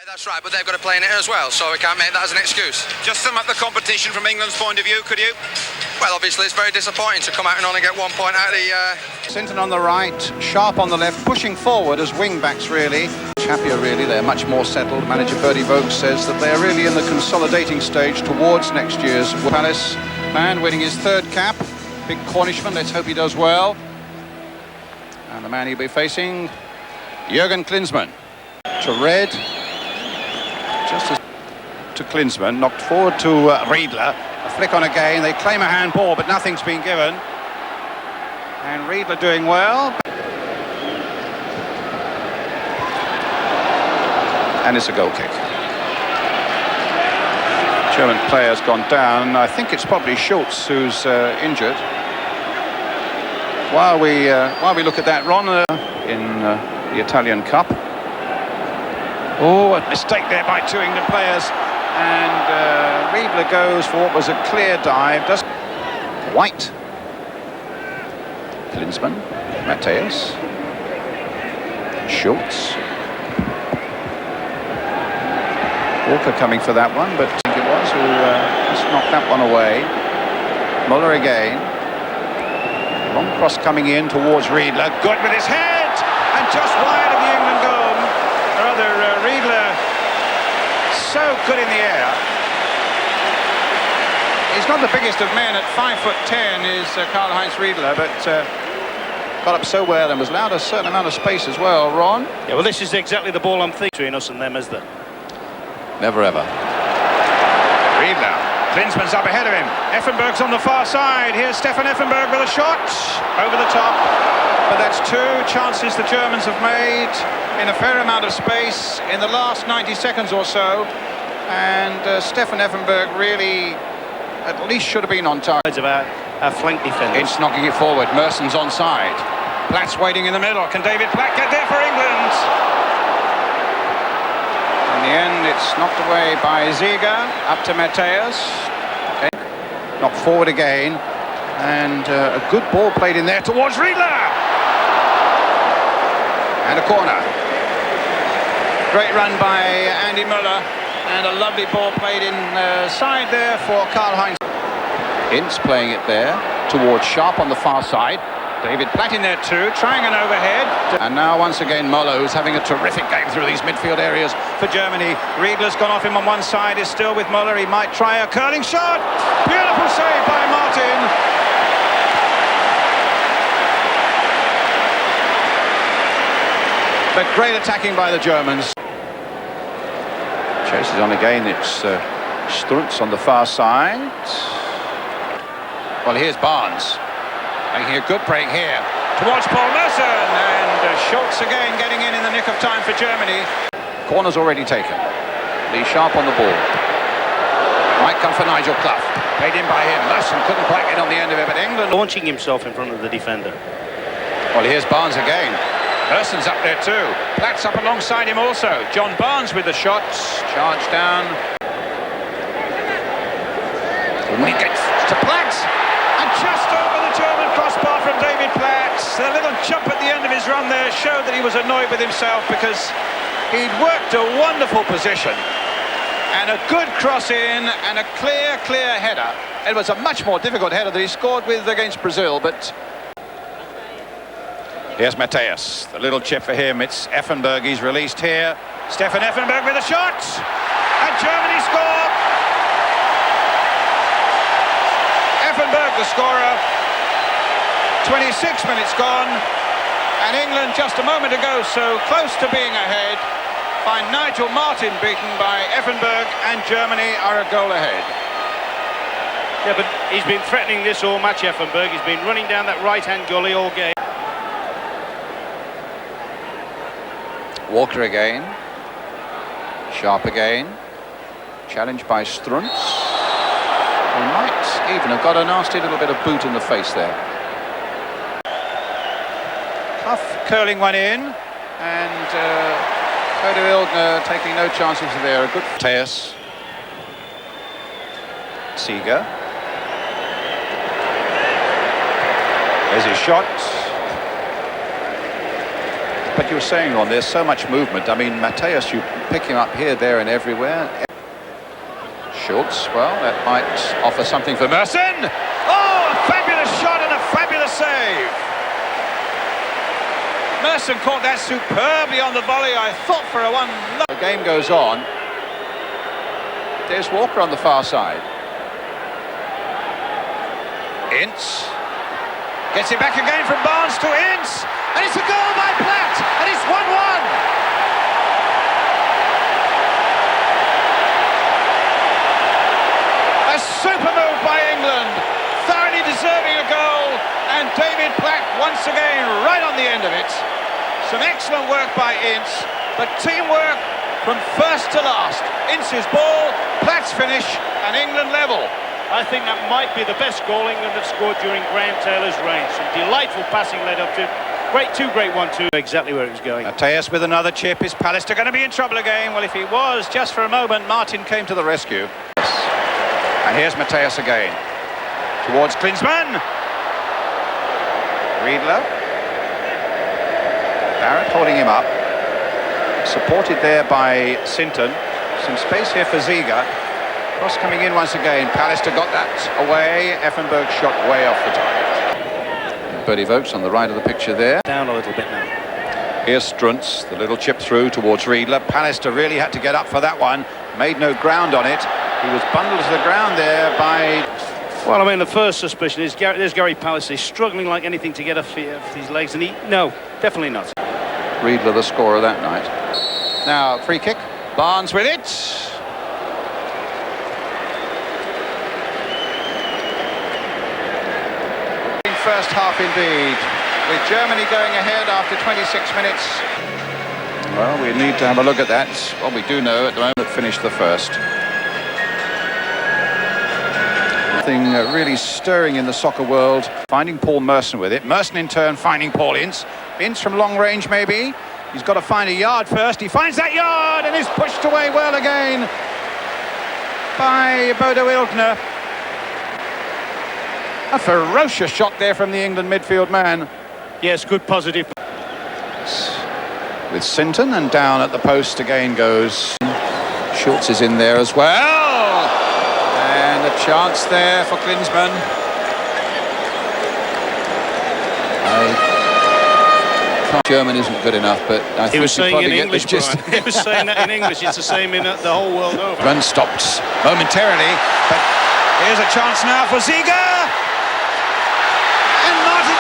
That's right, but they've got to play in it as well, so we can't make that as an excuse. Just sum up the competition from England's point of view, could you? Well, obviously it's very disappointing to come out and only get 1 point out of the... Sinton on the right, Sharp on the left, pushing forward as wing-backs really. Happier really, they're much more settled. Manager Bertie Vogts says that they're really in the consolidating stage towards next year's Palace. Man winning his third cap, big Cornishman, let's hope he does well. And the man he'll be facing, Jürgen Klinsmann. To Red, just as to Klinsmann, knocked forward to Riedler. A flick on again, they claim a handball, but nothing's been given. And Riedler doing well. And it's a goal kick. German player's gone down. I think it's probably Schultz who's injured. While we look at that, Ron, in the Italian Cup. Oh, a mistake there by two England players. And Riedler goes for what was a clear dive. White. Klinsmann. Matthäus. Schultz. Walker coming for that one, but I think it was who just knocked that one away. Muller again. Long cross coming in towards Riedler. Good with his head! And just wide of the England goal. Rather, Riedler so good in the air. He's not the biggest of men at 5'10" is Karl-Heinz Riedler, but got up so well and was allowed a certain amount of space as well. Ron? Yeah, well, this is exactly the ball I'm thinking between us and them, is there? Never ever. Riedler. Klinsmann's up ahead of him. Effenberg's on the far side. Here's Stefan Effenberg with a shot. Over the top. But that's two chances the Germans have made in a fair amount of space in the last 90 seconds or so. And Stefan Effenberg really at least should have been on target. It's about our flank defenders. It's knocking it forward. Merson's onside. Platt's waiting in the middle. Can David Platt get there for England? In the end, it's knocked away by Ziege. Up to Matthäus. Okay. Knocked forward again. And a good ball played in there towards Riedler. And a corner. Great run by Andy Muller. And a lovely ball played inside there for Karl-Heinz. Ince playing it there towards Sharp on the far side. David Platt in there too, trying an overhead. And now once again Muller, who's having a terrific game through these midfield areas for Germany. Riedler's gone off him on one side, is still with Muller. He might try a curling shot. Beautiful save by Martyn. But great attacking by the Germans. Chases on again, it's Strunz on the far side. Well, here's Barnes. Making a good break here towards Paul Merson, and Schultz again getting in the nick of time for Germany. Corner's already taken. Lee Sharp on the ball. Might come for Nigel Clough. Played in by him. Merson couldn't quite get on the end of it, but England Launching himself in front of the defender. Well, here's Barnes again. Merson's up there too. Platt's up alongside him also. John Barnes with the shots. Charge down. When he gets to Platt, and just over the German crossbar from David Platt. The little jump at the end of his run there showed that he was annoyed with himself because he'd worked a wonderful position. And a good cross in and a clear header. It was a much more difficult header that he scored with against Brazil, but... Here's Matthäus, the little chip for him. It's Effenberg, he's released here. Stefan Effenberg with a shot! And Germany score! Effenberg the scorer. 26 minutes gone. And England just a moment ago so close to being ahead. Find Nigel Martyn beaten by Effenberg, and Germany are a goal ahead. Yeah, but he's been threatening this all match, Effenberg. He's been running down that right-hand gully all game. Walker again. Sharp again. Challenged by Strunz. He might even have got a nasty little bit of boot in the face there. Clough curling one in, and Cody Wildner taking no chances there. A good Matthäus. Ziege. There's his shot. But you were saying, Ron, there's so much movement. I mean, Mateus, you pick him up here, there and everywhere. Schultz, well, that might offer something for Merson. Oh, a fabulous shot and a fabulous save. Merson caught that superbly on the volley. I thought for a one. The game goes on. There's Walker on the far side. Ince gets it back again from Barnes to Ince, and it's a goal by Platt, and it's 1-1. A super move by England, thoroughly deserving a goal, and David Platt once again right on the end of it. Some excellent work by Ince, but teamwork from first to last. Ince's ball, Platt's finish, and England level. I think that might be the best goal England have scored during Graham Taylor's reign. Some delightful passing led up to two great 1-2. Exactly where it was going. Mateus with another chip. Is Pallister going to be in trouble again? Well, if he was, just for a moment, Martyn came to the rescue. And here's Mateus again. Towards Klinsmann. Riedler. Barrett holding him up. Supported there by Sinton. Some space here for Ziege. Cross coming in once again. Pallister got that away. Effenberg shot way off the target. Bertie Vogts on the right of the picture there. Down a little bit now. Here's Struntz, the little chip through towards Riedler. Pallister really had to get up for that one. Made no ground on it. He was bundled to the ground there by... Well, I mean, the first suspicion is there's Gary Pallister. He's struggling like anything to get off his legs, and no, definitely not. Riedler the scorer that night. Now, free kick. Barnes with it. First half indeed, with Germany going ahead after 26 minutes. Well, we need to have a look at that. What we do know at the moment, finished the first. Nothing really stirring in the soccer world. Finding Paul Merson with it. Merson in turn finding Paul Ince. Ince from long range maybe. He's got to find a yard first. He finds that yard and is pushed away well again by Bodo Illgner. A ferocious shot there from the England midfield man. Yes, good positive. With Sinton, and down at the post again goes. Schultz is in there as well. And a chance there for Klinsmann. German isn't good enough, but I think he was saying in English, just he was saying that in English. It's the same in the whole world over. Run stopped momentarily, but here's a chance now for Ziege.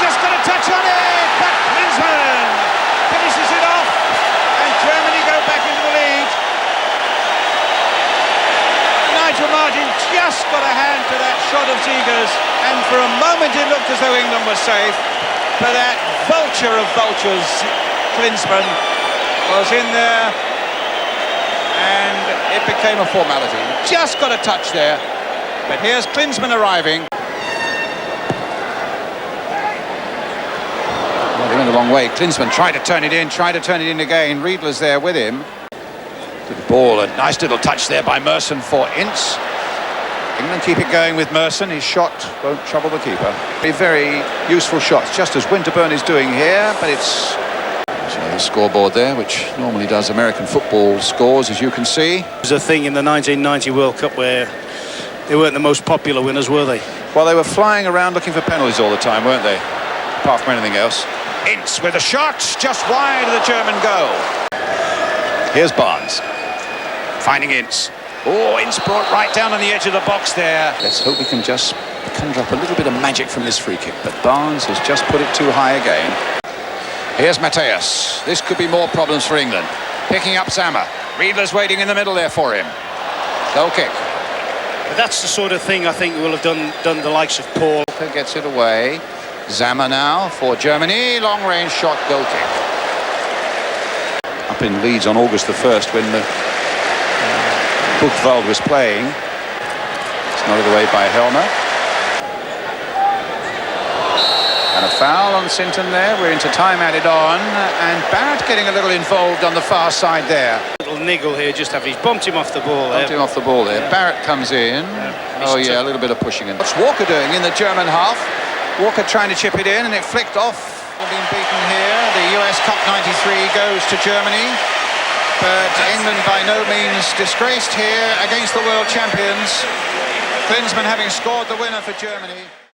Just got a touch on it, but Klinsmann finishes it off, and Germany go back into the lead. Nigel Martyn just got a hand to that shot of Ziege's, and for a moment it looked as though England was safe, but that vulture of vultures, Klinsmann, was in there, and it became a formality. Just got a touch there, but here's Klinsmann arriving. He went a long way. Klinsmann tried to turn it in again. Riedler's there with him. Good ball, a nice little touch there by Merson for Ince. England keep it going with Merson. His shot won't trouble the keeper. Very useful shots, just as Winterburn is doing here, but it's... So the scoreboard there, which normally does American football scores, as you can see. There's a thing in the 1990 World Cup where they weren't the most popular winners, were they? Well, they were flying around looking for penalties all the time, weren't they? Apart from anything else. Ince with a shot, just wide of the German goal. Here's Barnes, finding Ince. Oh, Ince brought right down on the edge of the box there. Let's hope we can just conjure up a little bit of magic from this free kick, but Barnes has just put it too high again. Here's Mateus. This could be more problems for England. Picking up Zammer. Riedler's waiting in the middle there for him. Goal kick. But that's the sort of thing I think will have done the likes of Paul. Gets it away. Zammer now for Germany, long-range shot, goal kick. Up in Leeds on August the 1st when Buchwald was playing. It's nodded away by Helmer. And a foul on Sinton there. We're into time added on, and Barrett getting a little involved on the far side there. Little niggle here, just after he's bumped him off the ball there. Bumped him off the ball there. Barrett comes in. Oh yeah, a little bit of pushing in. What's Walker doing in the German half? Walker trying to chip it in, and it flicked off Been beaten here. The US Cup 93 goes to Germany, but England by no means disgraced here against the world champions. Klinsmann having scored the winner for Germany.